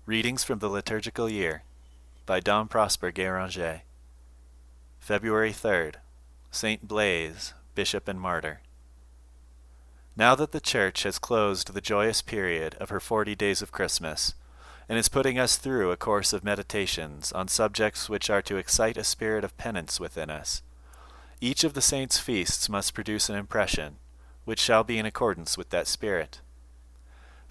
Readings from the Liturgical Year by Dom Prosper Guéranger. February 3rd, Saint Blaise, Bishop and Martyr. Now that the Church has closed the joyous period of her 40 days of Christmas, and is putting us through a course of meditations on subjects which are to excite a spirit of penance within us, each of the saints' feasts must produce an impression, which shall be in accordance with that spirit.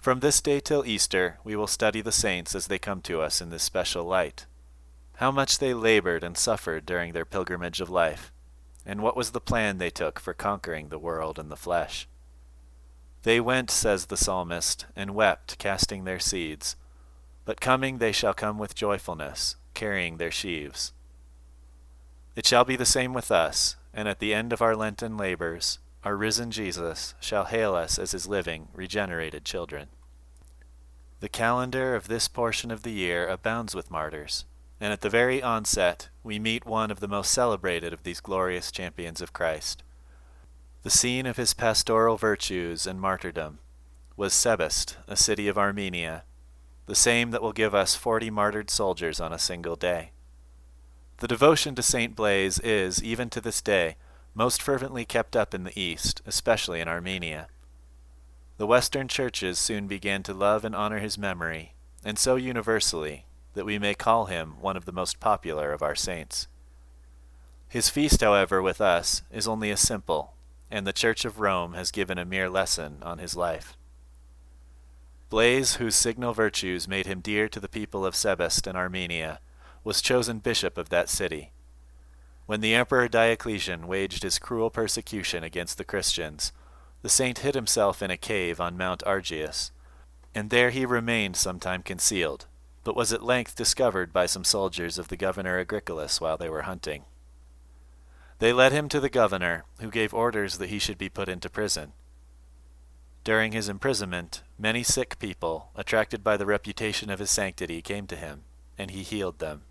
From this day till Easter, we will study the saints as they come to us in this special light. How much they labored and suffered during their pilgrimage of life, and what was the plan they took for conquering the world and the flesh. They went, says the psalmist, and wept, casting their seeds. But coming they shall come with joyfulness, carrying their sheaves. It shall be the same with us, and at the end of our Lenten labors, our risen Jesus shall hail us as his living, regenerated children. The calendar of this portion of the year abounds with martyrs, and at the very onset we meet one of the most celebrated of these glorious champions of Christ. The scene of his pastoral virtues and martyrdom was Sebast, a city of Armenia, the same that will give us 40 martyred soldiers on a single day. The devotion to Saint Blaise is, even to this day, most fervently kept up in the East, especially in Armenia. The Western churches soon began to love and honor his memory, and so universally that we may call him one of the most popular of our saints. His feast, however, with us is only a simple, and the Church of Rome has given a mere lesson on his life. Blaise, whose signal virtues made him dear to the people of Sebast and Armenia, was chosen bishop of that city. When the Emperor Diocletian waged his cruel persecution against the Christians, the saint hid himself in a cave on Mount Argius, and there he remained some time concealed, but was at length discovered by some soldiers of the governor Agricolas while they were hunting. They led him to the governor, who gave orders that he should be put into prison. During his imprisonment, many sick people, attracted by the reputation of his sanctity, came to him, and he healed them.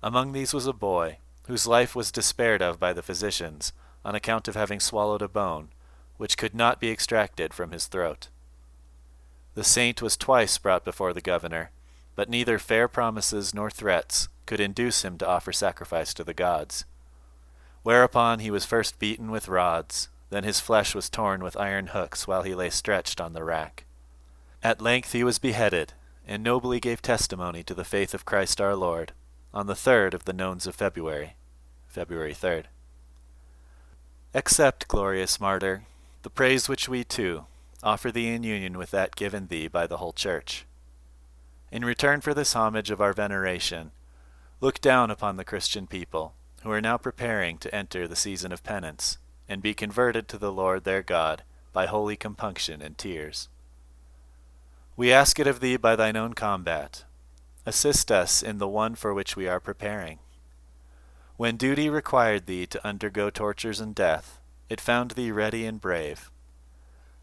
Among these was a boy, whose life was despaired of by the physicians, on account of having swallowed a bone, which could not be extracted from his throat. The saint was twice brought before the governor, but neither fair promises nor threats could induce him to offer sacrifice to the gods. Whereupon he was first beaten with rods, then his flesh was torn with iron hooks while he lay stretched on the rack. At length he was beheaded, and nobly gave testimony to the faith of Christ our Lord, on the 3rd of the nones of February, February 3rd. Accept, glorious martyr, the praise which we, too, offer thee in union with that given thee by the whole Church. In return for this homage of our veneration, look down upon the Christian people, who are now preparing to enter the season of penance, and be converted to the Lord their God by holy compunction and tears. We ask it of thee by thine own combat. Assist us in the one for which we are preparing. When duty required thee to undergo tortures and death, it found thee ready and brave.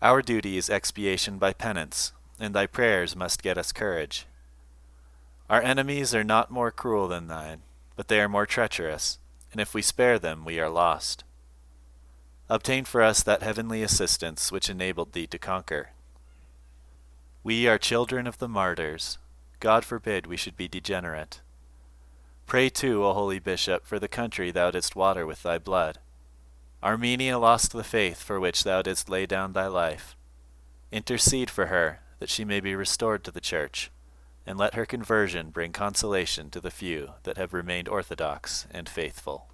Our duty is expiation by penance, and thy prayers must get us courage. Our enemies are not more cruel than thine, but they are more treacherous, and if we spare them, we are lost. Obtain for us that heavenly assistance which enabled thee to conquer. We are children of the martyrs. God forbid we should be degenerate. Pray too, O holy bishop, for the country thou didst water with thy blood. Armenia lost the faith for which thou didst lay down thy life. Intercede for her, that she may be restored to the Church, and let her conversion bring consolation to the few that have remained orthodox and faithful.